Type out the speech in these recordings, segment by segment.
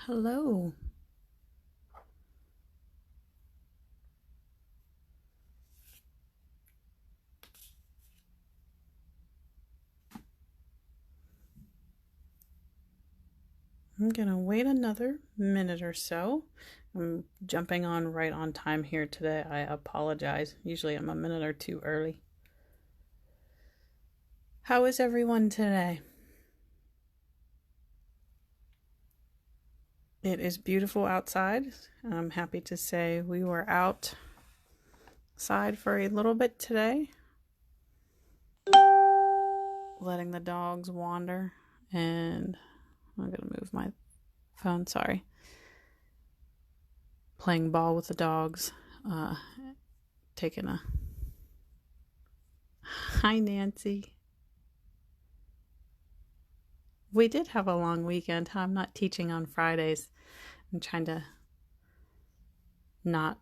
Hello. I'm gonna wait another minute or so. I'm jumping on right on time here today. I apologize. Usually I'm a minute or two early. How is everyone today? It is beautiful outside. I'm happy to say we were outside for a little bit today, letting the dogs wander, and I'm gonna move my phone, sorry. Playing ball with the dogs, taking a hi Nancy. We did have a long weekend. I'm not teaching on Fridays. I'm trying to not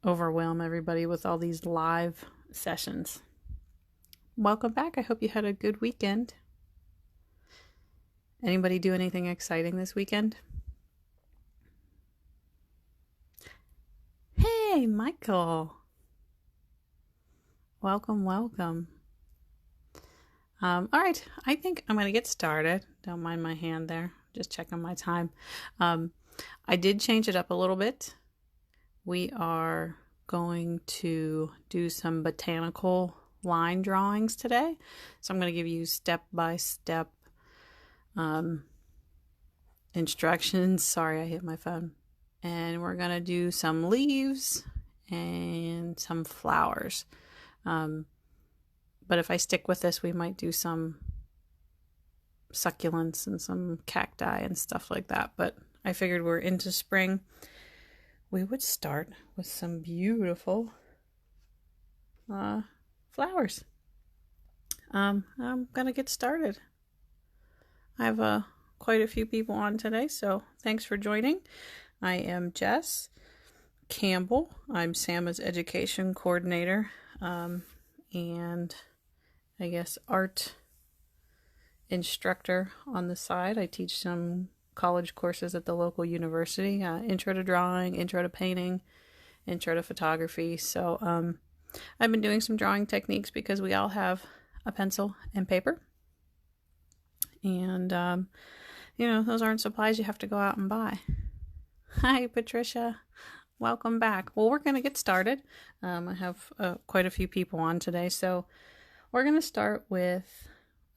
overwhelm everybody with all these live sessions. Welcome back. I hope you had a good weekend. Anybody do anything exciting this weekend? Hey, Michael. Welcome. All right, I think I'm going to get started. Don't mind my hand there. Just checking my time. I did change it up a little bit. We are going to do some botanical line drawings today. So I'm going to give you step-by-step instructions. Sorry, I hit my phone. And we're going to do some leaves and some flowers. But if I stick with this, we might do some succulents and some cacti and stuff like that. But I figured we're into spring. We would start with some beautiful flowers. I'm going to get started. I have quite a few people on today, so thanks for joining. I am Jess Campbell. I'm Sama's education coordinator. And I guess art instructor on the side. I teach some college courses at the local university, intro to drawing, intro to painting, intro to photography. So I've been doing some drawing techniques because we all have a pencil and paper. And, those aren't supplies you have to go out and buy. Hi, Patricia. Welcome back. Well, we're going to get started. I have quite a few people on today, so we're going to start with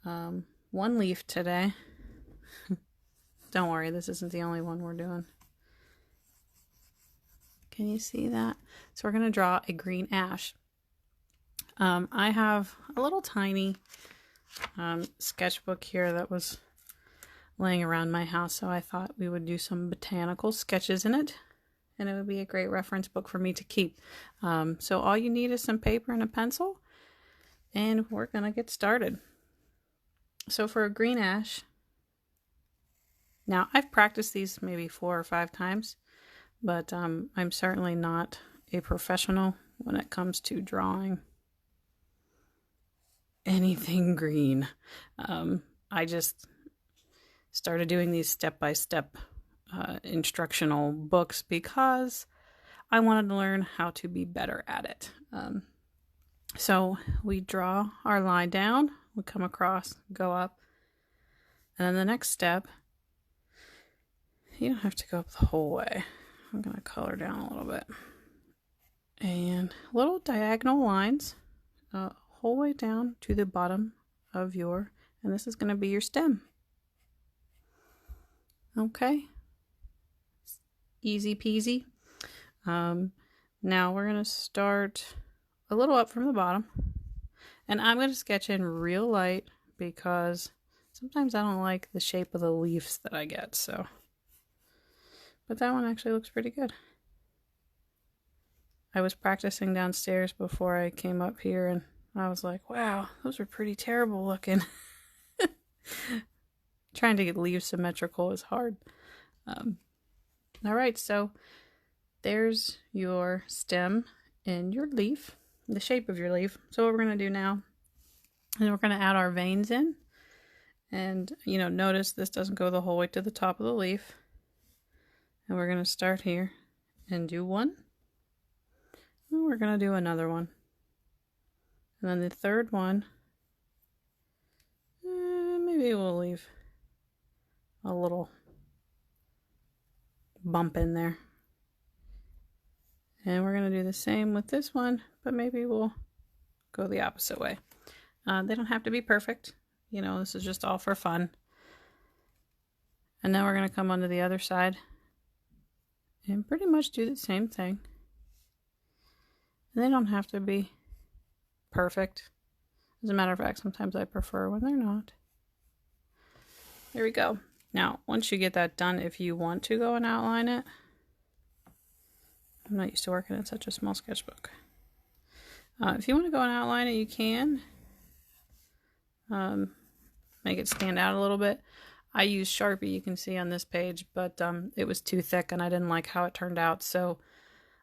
one leaf today. Don't worry, this isn't the only one we're doing. Can you see that? So we're going to draw a green ash. I have a little tiny sketchbook here that was laying around my house, so I thought we would do some botanical sketches in it. And it would be a great reference book for me to keep. So all you need is some paper and a pencil. And we're going to get started. So for a green ash, now I've practiced these maybe 4 or 5 times. But I'm certainly not a professional when it comes to drawing anything green. I just started doing these step-by-step instructional books because I wanted to learn how to be better at it. So we draw our line down, we come across, go up, and then the next step, you don't have to go up the whole way. I'm going to color down a little bit. And little diagonal lines, whole way down to the bottom of and this is going to be your stem. Okay. Easy peasy. Now we're going to start a little up from the bottom. And I'm going to sketch in real light because sometimes I don't like the shape of the leaves that I get. But that one actually looks pretty good. I was practicing downstairs before I came up here and I was like, wow, those are pretty terrible looking. Trying to get leaves symmetrical is hard. All right, so there's your stem and your leaf, the shape of your leaf. So what we're going to do now is we're going to add our veins in. And, notice this doesn't go the whole way to the top of the leaf. And we're going to start here and do one. And we're going to do another one. And then the third one, maybe we'll leave a little bump in there. And we're going to do the same with this one, but maybe we'll go the opposite way. They don't have to be perfect. You know, this is just all for fun. And now we're going to come onto the other side and pretty much do the same thing. And they don't have to be perfect. As a matter of fact, sometimes I prefer when they're not. There we go. Now, once you get that done, if you want to go and outline it, I'm not used to working in such a small sketchbook. If you want to go and outline it, you can. Make it stand out a little bit. I use Sharpie, you can see on this page, but it was too thick and I didn't like how it turned out. So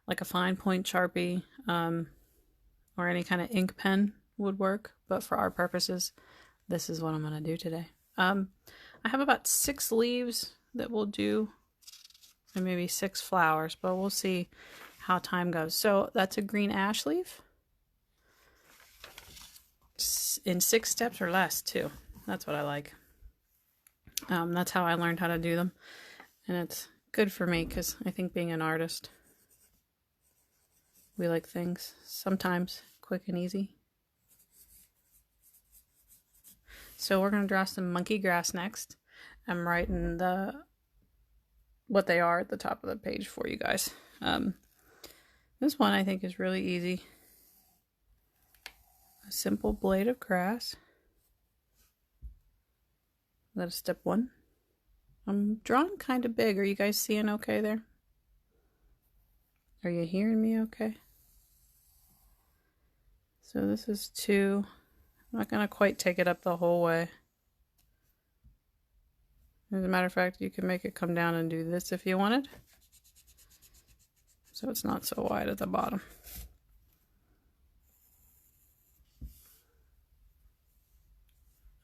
like a fine point Sharpie or any kind of ink pen would work. But for our purposes, this is what I'm going to do today. I have about 6 leaves that we'll do, and maybe 6 flowers, but we'll see how time goes. So that's a green ash leaf in 6 steps or less too. That's what I like. That's how I learned how to do them, and it's good for me because I think being an artist, we like things sometimes quick and easy. So we're going to draw some monkey grass next. I'm writing what they are at the top of the page for you guys. This one I think is really easy. A simple blade of grass. That is step 1. I'm drawing kind of big. Are you guys seeing okay there? Are you hearing me okay? So this is 2. I'm not going to quite take it up the whole way. As a matter of fact, you can make it come down and do this if you wanted. So it's not so wide at the bottom.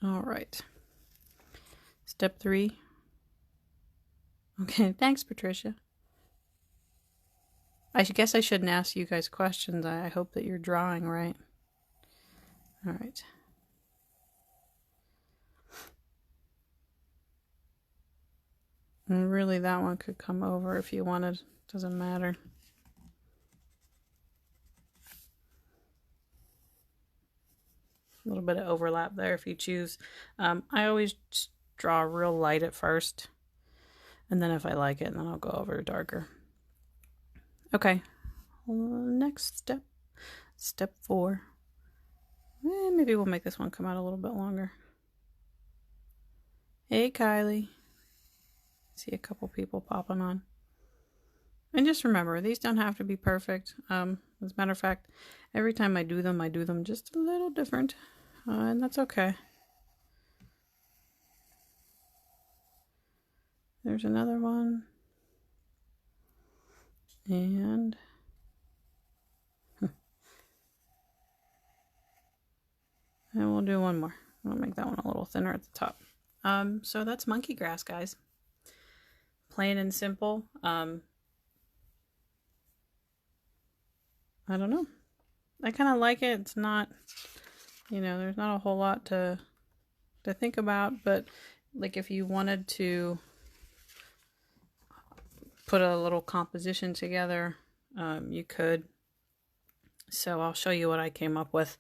All right. Step 3. Okay, thanks, Patricia. I guess I shouldn't ask you guys questions. I hope that you're drawing right. All right. And really, that one could come over if you wanted. Doesn't matter. A little bit of overlap there if you choose. I always just draw real light at first, and then if I like it, then I'll go over darker. Okay, next step, step 4. Maybe we'll make this one come out a little bit longer. Hey, Kylie. See a couple people popping on. And just remember, these don't have to be perfect. As a matter of fact, every time I do them just a little different. And that's okay. There's another one. And we'll do one more. I'll make that one a little thinner at the top. So that's monkey grass, guys. Plain and simple. I don't know. I kind of like it. It's not, there's not a whole lot to think about, but like if you wanted to put a little composition together, you could. So I'll show you what I came up with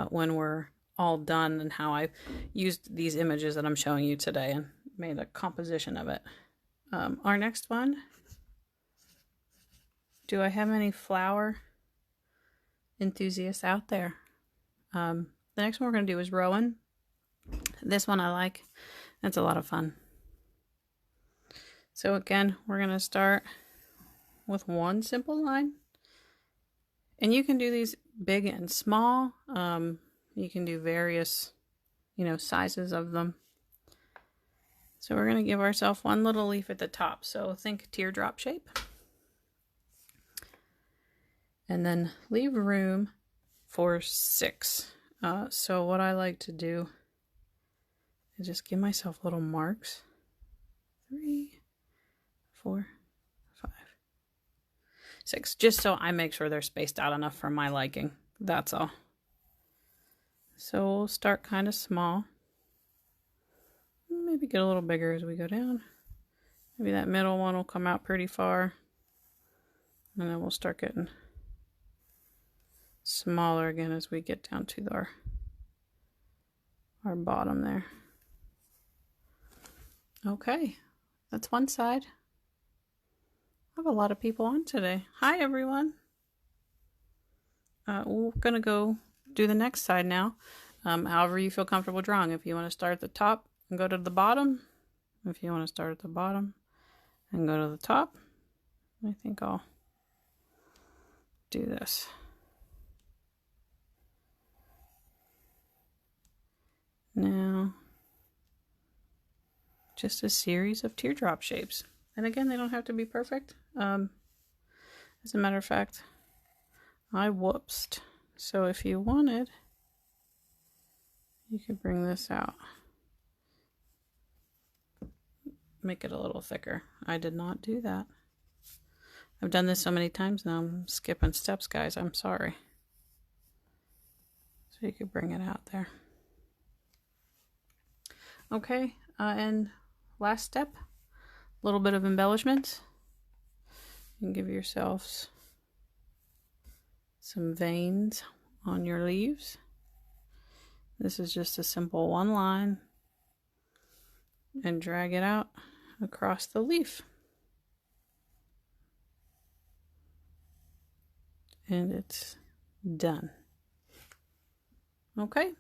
when we're all done and how I used these images that I'm showing you today and made a composition of it. Our next one, do I have any flower enthusiasts out there? The next one we're going to do is Rowan. This one I like. That's a lot of fun. So again, we're going to start with one simple line. And you can do these big and small. You can do various, sizes of them. So we're going to give ourselves one little leaf at the top. So think teardrop shape. And then leave room for 6. So what I like to do is just give myself little marks. 3, 4, 6, just so I make sure they're spaced out enough for my liking. That's all. So we'll start kind of small. Maybe get a little bigger as we go down. Maybe that middle one will come out pretty far. And then we'll start getting smaller again as we get down to our bottom there. Okay, that's one side. I have a lot of people on today. Hi, everyone. We're going to go do the next side now. However you feel comfortable drawing. If you want to start at the top and go to the bottom. If you want to start at the bottom and go to the top. I think I'll do this. Now, just a series of teardrop shapes. And again, they don't have to be perfect. As a matter of fact, I whoopsed. So if you wanted, you could bring this out. Make it a little thicker. I did not do that. I've done this so many times now, I'm skipping steps, guys. I'm sorry. So you could bring it out there. Okay, and last step, a little bit of embellishment. You can give yourselves some veins on your leaves. This is just a simple one line and drag it out across the leaf. And it's done. Okay.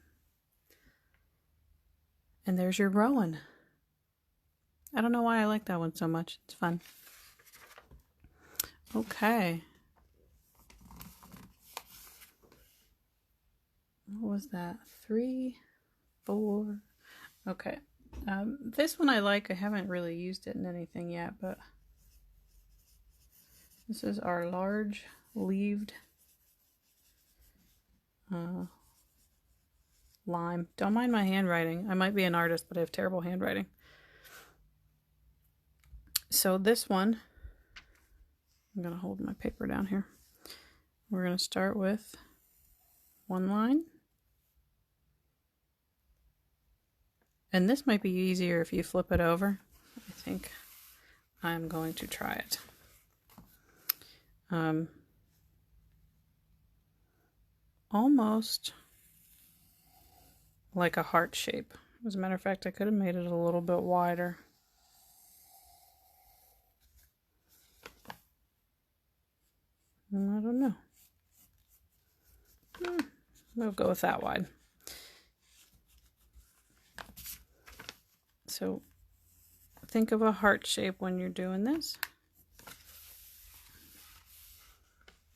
And there's your rowan. I don't know why I like that one so much. It's fun. Okay. What was that? 3, 4. Okay. This one I like. I haven't really used it in anything yet, but this is our large leaved lime. Don't mind my handwriting. I might be an artist, but I have terrible handwriting. So this one, I'm going to hold my paper down here. We're going to start with one line. And this might be easier if you flip it over. I think I'm going to try it. Almost like a heart shape. As a matter of fact, I could have made it a little bit wider. I don't know. We'll go with that wide. So think of a heart shape when you're doing this.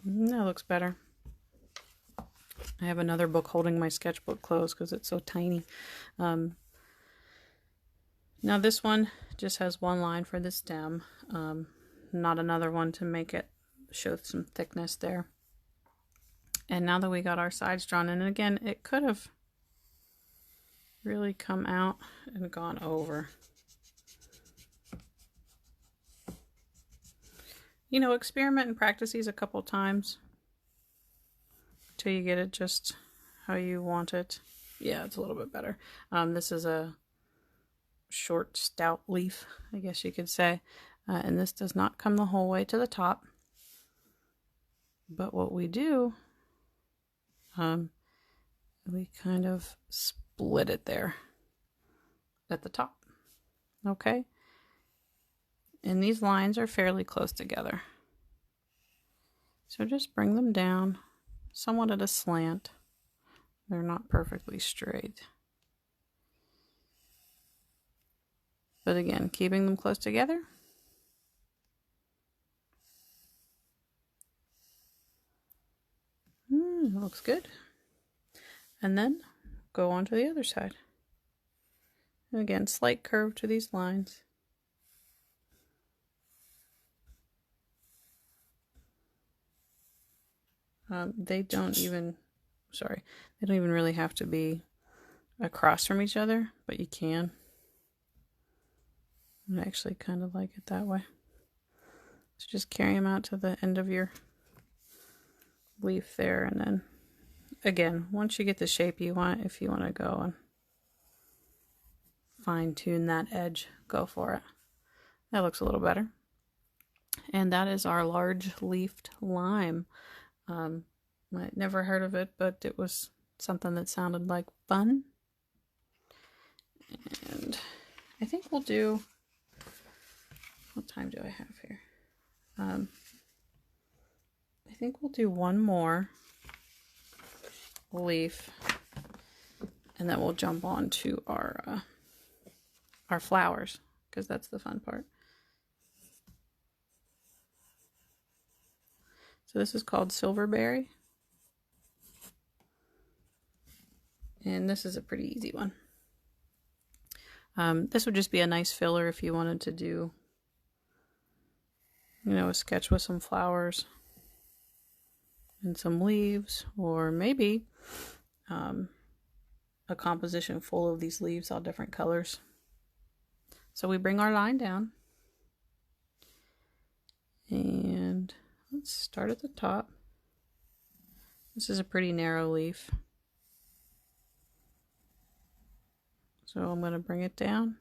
That looks better. I have another book holding my sketchbook closed because it's so tiny. Now this one just has one line for the stem, not another one to make it show some thickness there. And now that we got our sides drawn in, and again, it could have really come out and gone over. You know, experiment and practice these a couple times till you get it just how you want it. Yeah, it's a little bit better. This is a short, stout leaf, I guess you could say. And this does not come the whole way to the top. But what we do, we kind of split it there at the top. Okay? And these lines are fairly close together. So just bring them down somewhat at a slant. They're not perfectly straight. But again, keeping them close together. Looks good. And then go on to the other side. And again, slight curve to these lines. They don't even really have to be across from each other, but you can. I actually kind of like it that way. So just carry them out to the end of your leaf there, and then again, once you get the shape you want, if you want to go and fine tune that edge, go for it. That looks a little better. And that is our large leafed lime. I'd never heard of it, but it was something that sounded like fun. And I think we'll do, what time do I have here? I think we'll do one more leaf, and then we'll jump on to our flowers, because that's the fun part. So this is called Silverberry, and this is a pretty easy one. This would just be a nice filler if you wanted to do, you know, a sketch with some flowers and some leaves, or maybe a composition full of these leaves, all different colors. So we bring our line down, and let's start at the top. This is a pretty narrow leaf, so I'm going to bring it down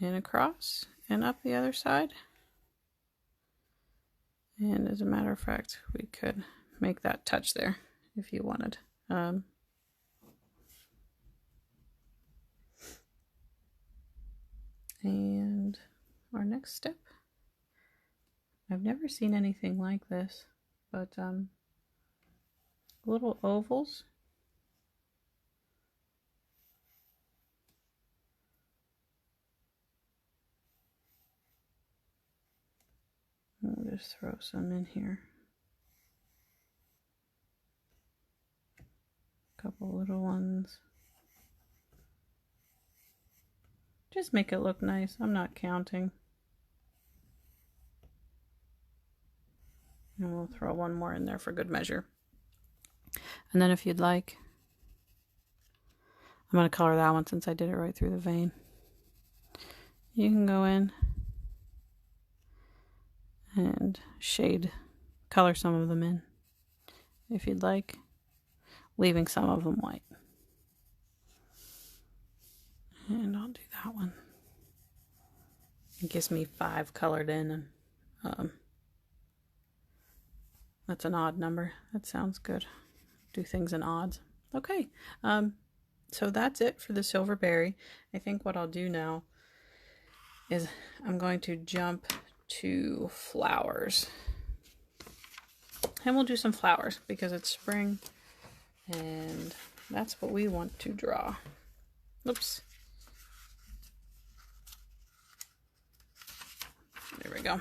and across and up the other side. And as a matter of fact, we could make that touch there if you wanted. And our next step, I've never seen anything like this, but little ovals. I'll just throw some in here. A couple little ones. Just make it look nice. I'm not counting. And we'll throw one more in there for good measure. And then if you'd like, I'm going to color that one since I did it right through the vein. You can go in and color some of them in if you'd like, leaving some of them white. And I'll do that one. It gives me 5 colored in, and that's an odd number. That sounds good. Do things in odds. Okay, so that's it for the Silverberry. I think what I'll do now is I'm going to jump to flowers. And we'll do some flowers because it's spring, and that's what we want to draw. Oops. There we go.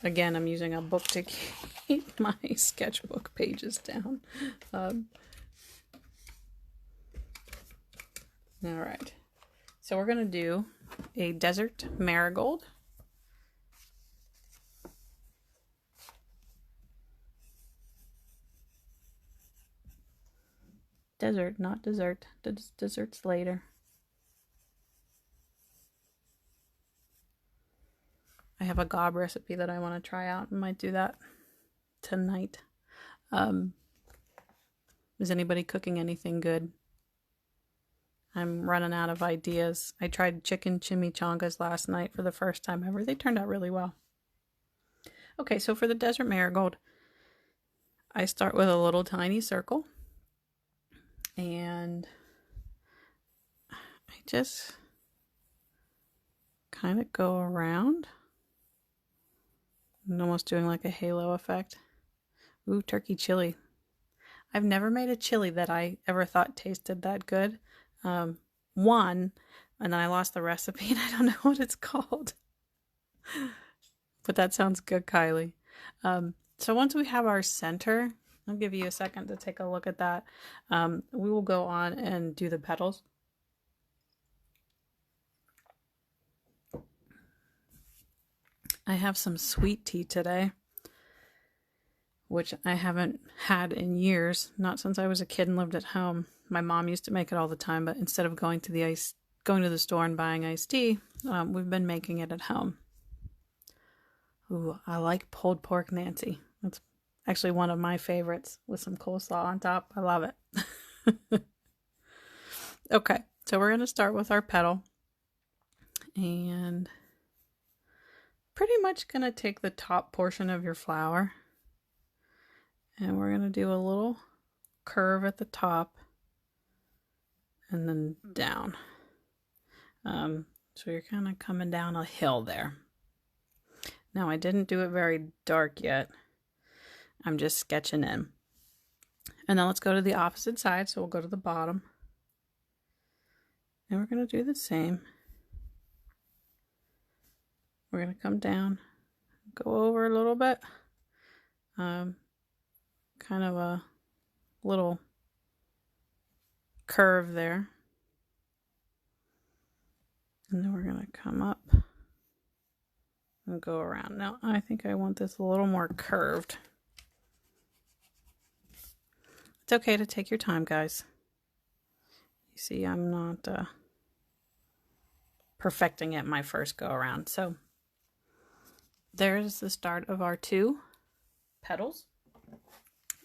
Again, I'm using a book to keep my sketchbook pages down. All right. So we're going to do a desert marigold. Desert, not dessert. Dessert's later. I have a gob recipe that I want to try out. I might do that tonight. Is anybody cooking anything good? I'm running out of ideas. I tried chicken chimichangas last night for the first time ever. They turned out really well. Okay, so for the desert marigold, I start with a little tiny circle. And I just kind of go around. I'm almost doing like a halo effect. Ooh, turkey chili. I've never made a chili that I ever thought tasted that good. One, and then I lost the recipe and I don't know what it's called. But that sounds good, Kylie. So once we have our center, I'll give you a second to take a look at that. We will go on and do the petals. I have some sweet tea today, which I haven't had in years, not since I was a kid and lived at home. My mom used to make it all the time, but instead of going to the store and buying iced tea, we've been making it at home. Ooh, I like pulled pork Nancy. That's actually one of my favorites with some coleslaw on top. I love it. Okay, so we're going to start with our petal. And pretty much going to take the top portion of your flower. And we're going to do a little curve at the top. And then down. So you're kind of coming down a hill there. Now I didn't do it very dark yet. I'm just sketching in. And then let's go to the opposite side. So we'll go to the bottom. And we're going to do the same. We're going to come down, go over a little bit. Kind of a little curve there. And then we're going to come up and go around. Now, I think I want this a little more curved. It's okay to take your time, guys. You see, I'm not perfecting it my first go around. So, there's the start of our 2 petals.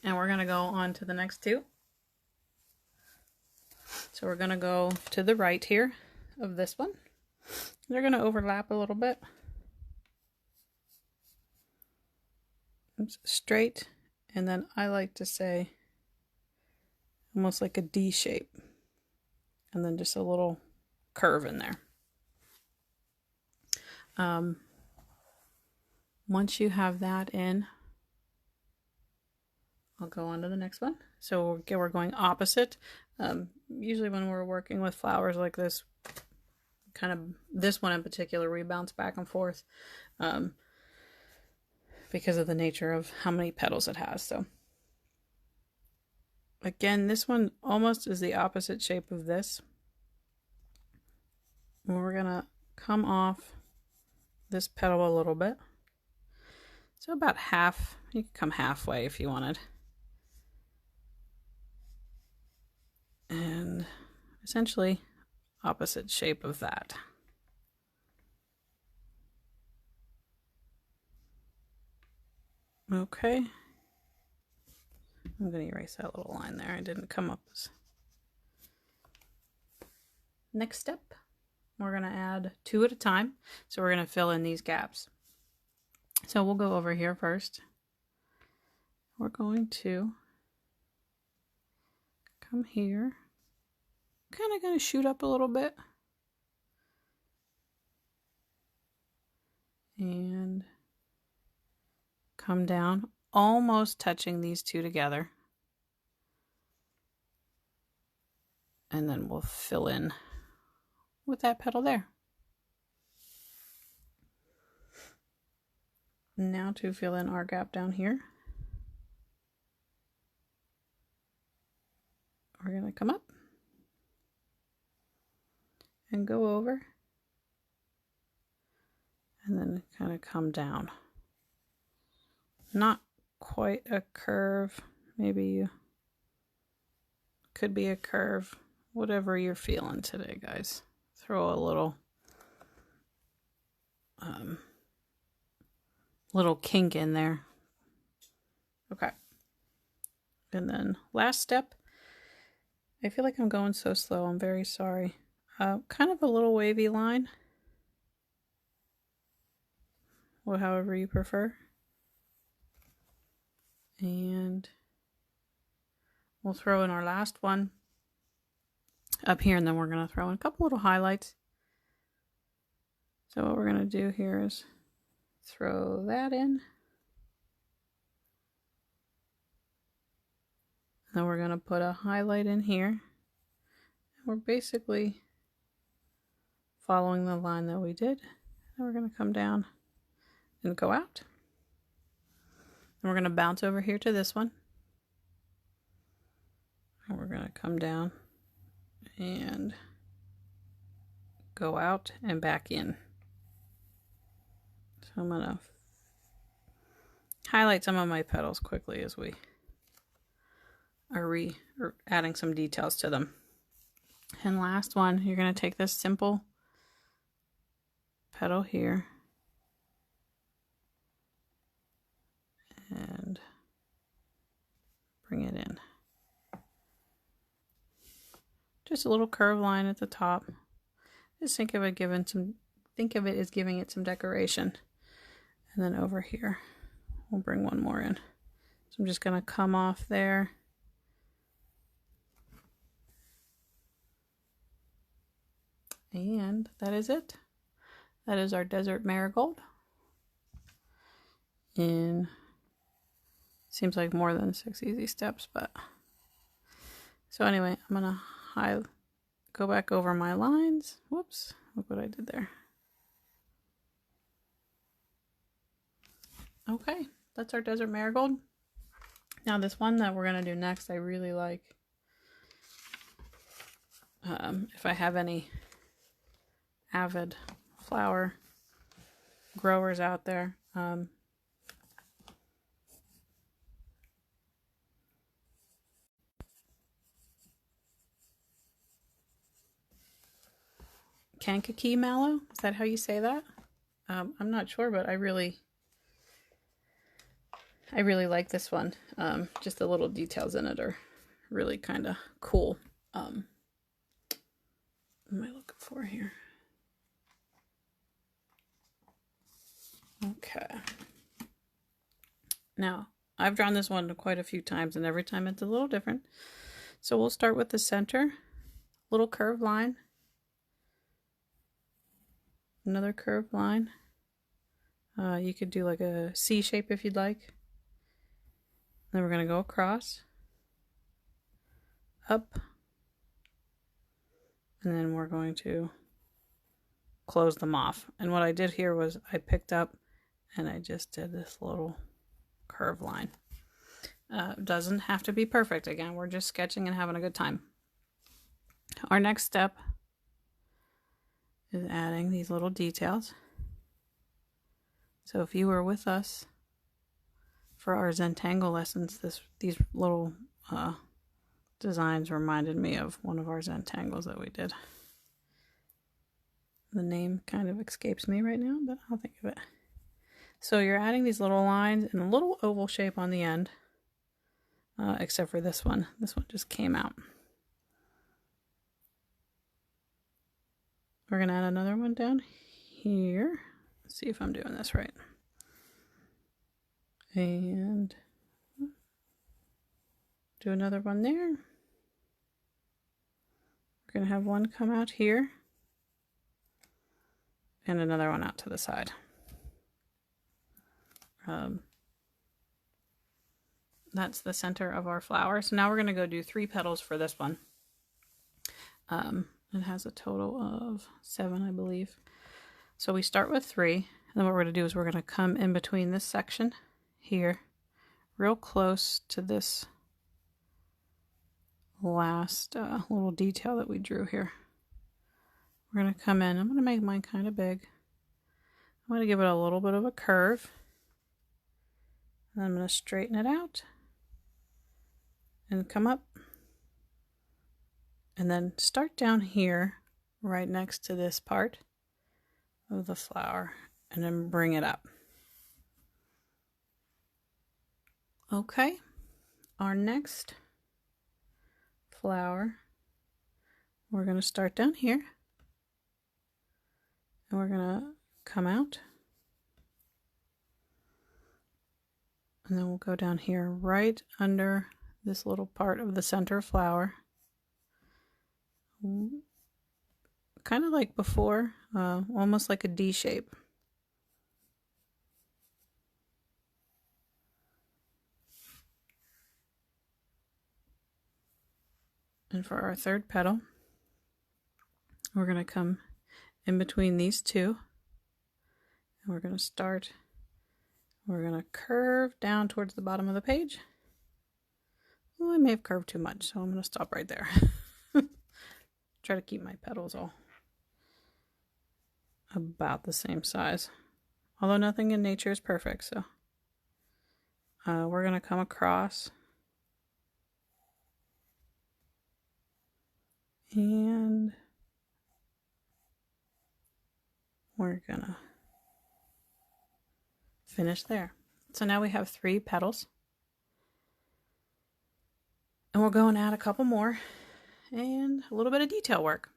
And we're going to go on to the next 2. So, we're going to go to the right here of this one. They're going to overlap a little bit. It's straight, and then I like to say almost like a D shape, and then just a little curve in there. Once you have that in, I'll go on to the next one. So we're going opposite. Usually when we're working with flowers like this, kind of this one in particular, we bounce back and forth because of the nature of how many petals it has. So again, this one almost is the opposite shape of this. And we're gonna come off this petal a little bit. So about half. You could come halfway if you wanted. And essentially opposite shape of that. Okay. I'm going to erase that little line there. I didn't come up. Next step, we're going to add 2 at a time. So we're going to fill in these gaps. So we'll go over here first. We're going to come here. Kind of going to shoot up a little bit. And come down, almost touching these 2 together. And then we'll fill in with that petal there. Now to fill in our gap down here, we're going to come up and go over and then kind of come down. Not quite a curve, maybe could be a curve, whatever you're feeling today, guys. Throw a little kink in there. Okay. And then last step, I feel like I'm going so slow, I'm very sorry. Kind of a little wavy line, or however you prefer. And we'll throw in our last one up here, and then we're going to throw in a couple little highlights. So what we're going to do here is throw that in. Then we're going to put a highlight in here. And we're basically following the line that we did. And we're going to come down and go out. And we're going to bounce over here to this one. And we're going to come down and go out and back in. So I'm going to highlight some of my petals quickly as we are adding some details to them. And last one, you're going to take this simple petal here just a little curved line at the top. Just think of it as giving it some decoration. And then over here, we'll bring one more in. So I'm just going to come off there. And that is it. That is our desert marigold. Seems like more than 6 easy steps, but so anyway, I'm gonna go back over my lines. Whoops, look what I did there. Okay, that's our desert marigold. Now this one that we're gonna do next, I really like. If I have any avid flower growers out there, Kankakee mallow, is that how you say that? I'm not sure, but I really like this one. Just the little details in it are really kind of cool. What am I looking for here? Okay. Now, I've drawn this one quite a few times, and every time it's a little different. So we'll start with the center, little curved line, another curved line. You could do like a C shape if you'd like. Then we're going to go across, up, and then we're going to close them off. And what I did here was I picked up and I just did this little curved line. Doesn't have to be perfect. Again, we're just sketching and having a good time. Our next step is adding these little details. So if you were with us for our Zentangle lessons, these little designs reminded me of one of our Zentangles that we did. The name kind of escapes me right now, but I'll think of it. So you're adding these little lines in a little oval shape on the end, except for this one. This one just came out. We're going to add another one down here. Let's see if I'm doing this right. And do another one there. We're going to have one come out here and another one out to the side. That's the center of our flower. So now we're going to go do 3 petals for this one. It has a total of 7, I believe. So we start with 3, and then what we're going to do is we're going to come in between this section here, real close to this last little detail that we drew here. We're going to come in. I'm going to make mine kind of big. I'm going to give it a little bit of a curve. And I'm going to straighten it out and come up. And then start down here, right next to this part of the flower, and then bring it up. Okay, our next flower, we're going to start down here, and we're going to come out, and then we'll go down here right under this little part of the center flower, kind of like before, almost like a D shape. And for our third petal, we're going to come in between these two, and we're going to start, we're going to curve down towards the bottom of the page. Well, I may have curved too much, so I'm going to stop right there. Try to keep my petals all about the same size, although nothing in nature is perfect. So we're going to come across and we're going to finish there. So now we have 3 petals, and we'll go and add a couple more. and a little bit of detail work.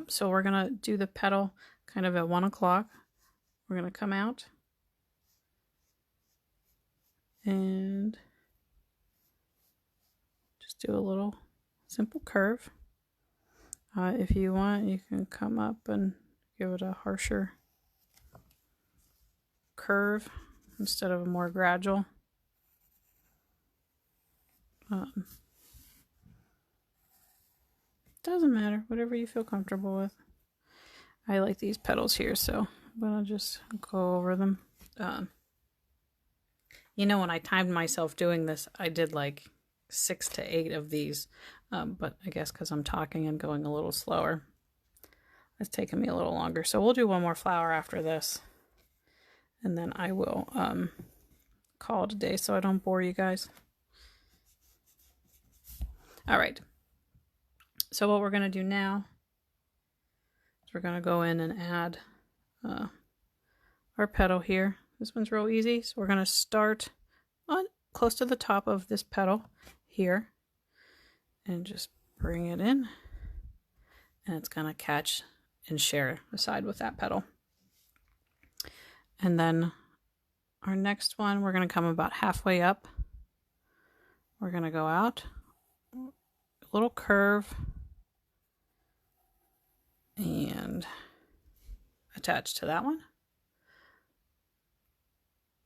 So we're going to do the petal kind of at 1 o'clock. We're going to come out and just do a little simple curve. If you want, you can come up and give it a harsher curve instead of a more gradual. Doesn't matter, whatever you feel comfortable with. I like these petals here, so I'm gonna just go over them. You know, when I timed myself doing this, I did like 6 to 8 of these, but I guess because I'm talking and going a little slower, it's taken me a little longer. So we'll do one more flower after this, and then I will call it a day so I don't bore you guys. All right. So what we're going to do now is we're going to go in and add our petal here. This one's real easy. So we're going to start on close to the top of this petal here and just bring it in, and it's going to catch and share aside with that petal. And then our next one, we're going to come about halfway up. We're going to go out, a little curve, and attach to that one.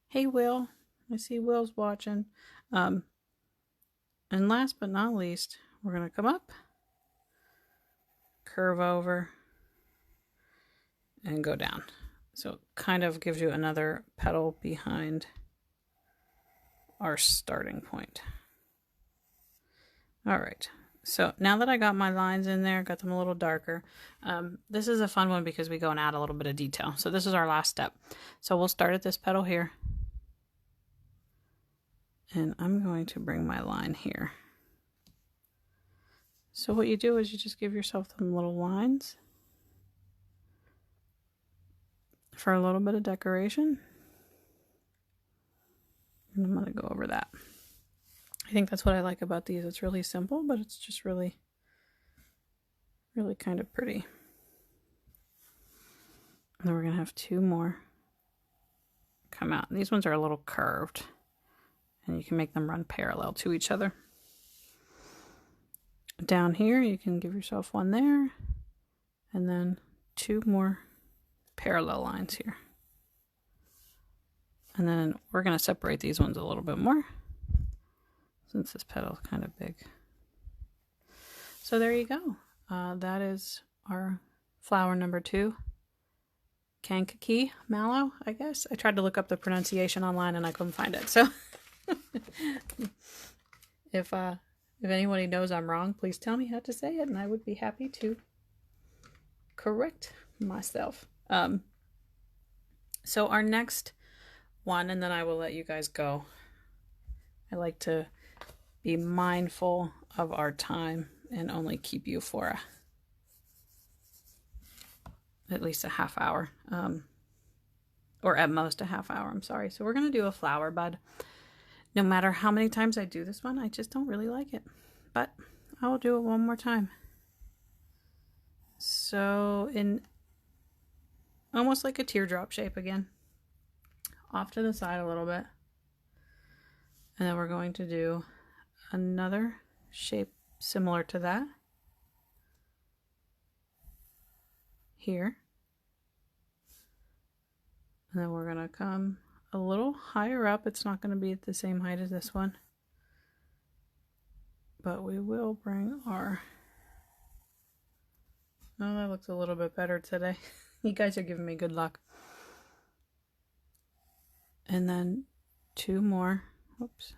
Hey, Will. I see Will's watching. And last but not least, we're going to come up, curve over, and go down. So it kind of gives you another petal behind our starting point. All right. So now that I got my lines in there, got them a little darker, this is a fun one because we go and add a little bit of detail. So this is our last step. So we'll start at this petal here. And I'm going to bring my line here. So what you do is you just give yourself some little lines for a little bit of decoration. And I'm going to go over that. I think that's what I like about these. It's really simple, but it's just really, really kind of pretty. And then we're going to have 2 more come out. And these ones are a little curved, and you can make them run parallel to each other. Down here, you can give yourself one there, and then 2 more parallel lines here. And then we're going to separate these ones a little bit more, since this petal is kind of big. So there you go. That is our flower number 2. Kankakee mallow, I guess. I tried to look up the pronunciation online and I couldn't find it. So if anybody knows I'm wrong, please tell me how to say it, and I would be happy to correct myself. So our next one, and then I will let you guys go. I like to be mindful of our time and only keep you for at least a half hour, or at most a half hour, I'm sorry. So we're going to do a flower bud. No matter how many times I do this one, I just don't really like it, but I will do it one more time. So in almost like a teardrop shape again, off to the side a little bit. And then we're going to do another shape similar to that here. And then we're going to come a little higher up. It's not going to be at the same height as this one, but we will bring our... Oh, that looks a little bit better today. You guys are giving me good luck. And then 2 more. Oops.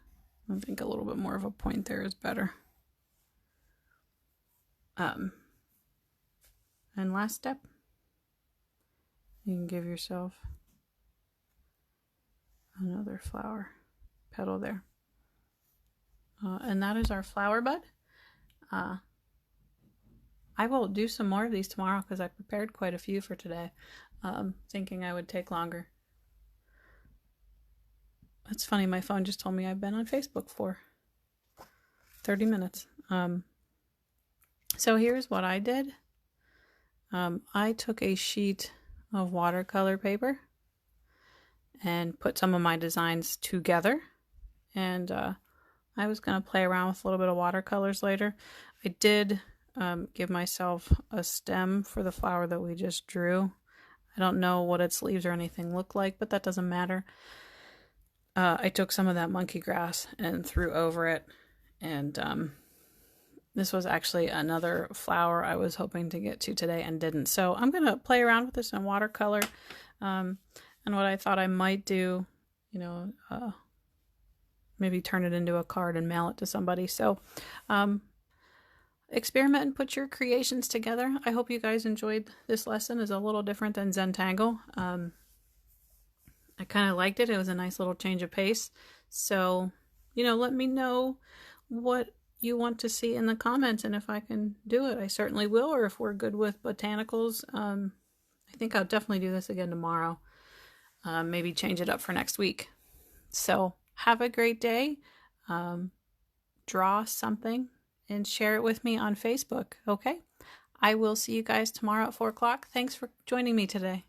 I think a little bit more of a point there is better. And last step, you can give yourself another flower petal there. And that is our flower bud. I will do some more of these tomorrow because I prepared quite a few for today, thinking I would take longer. It's funny, my phone just told me I've been on Facebook for 30 minutes. So here's what I did. I took a sheet of watercolor paper and put some of my designs together, and I was going to play around with a little bit of watercolors later. I did give myself a stem for the flower that we just drew. I don't know what its leaves or anything look like, but that doesn't matter. I took some of that monkey grass and threw over it, and this was actually another flower I was hoping to get to today and didn't. So I'm going to play around with this in watercolor. And what I thought I might do, maybe turn it into a card and mail it to somebody. So experiment and put your creations together. I hope you guys enjoyed this lesson. It's a little different than Zentangle. I kind of liked it. It was a nice little change of pace. So, let me know what you want to see in the comments, and if I can do it, I certainly will. Or if we're good with botanicals, I think I'll definitely do this again tomorrow. Maybe change it up for next week. So have a great day. Draw something and share it with me on Facebook. Okay. I will see you guys tomorrow at 4 o'clock. Thanks for joining me today.